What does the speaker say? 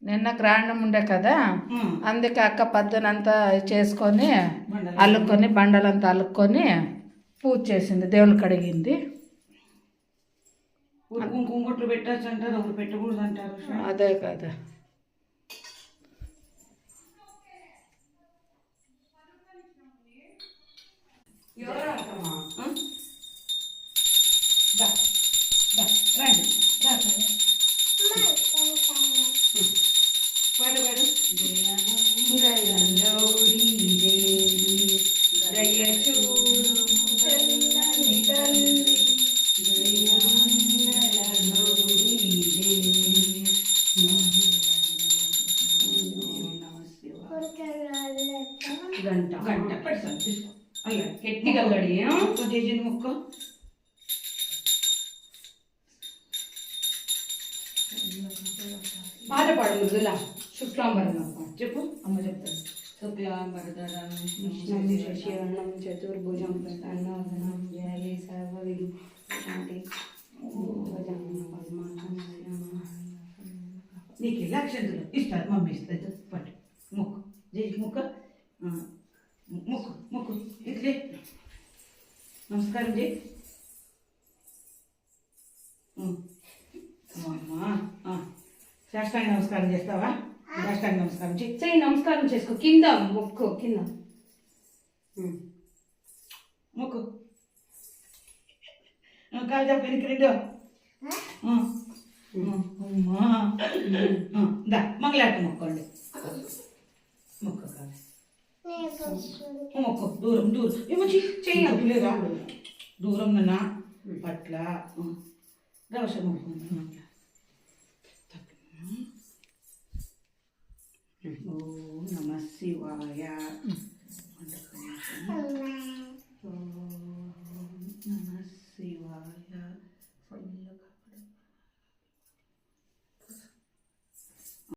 నిన్న గ్రాండం ఉండే కదా, అందుకే అక్క పద్దనంతా చేసుకొని అల్లుకొని బండలంతా అల్లుకొని పూజ చేసింది, దేవుళ్ళు కడిగింది. కుంకుమట్లు పెట్టచ్చు అంటారు, ఒకరు పెట్టకూడదు అంటారు. అదే కదా. గంట పెడతాను తీసుకో. అయ్యా గట్టిగా కడిగి ఒక్క చేసిన ముక్క పాట పాడు మృదుల. శుక్లాంబరం చెప్పు, అమ్మ చెప్తాను. శుక్లాంబరధరం విష్ణుం శశివర్ణం చతుర్భుజం ప్రసన్నవదనం ధ్యాయే సర్వవిఘ్నోపశాంతయే. నీకు లక్షంతులు ఇస్తారు, మమ్మీ ఇస్తుంది. పట్టు మొక్కు, చేసి మొక్క, మొక్కు మొక్కు, ఇట్లే నమస్కారం చేయి. సాష్టాంగ నమస్కారం చేస్తావా? సాష్టాంగ నమస్కారం చెయ్యి, నమస్కారం చేసుకో. కింద మొక్కు, కింద మొక్కు. కాలు చెప్పి రెండు దా మంగళారతి మొక్కండి. మొక్క కాదు మొక్కు. దూరం దూరం ఏమో చెయ్యి లేదా దూరం నా పట్ల రవస మొక్కు. ఓ నమ శివాయ.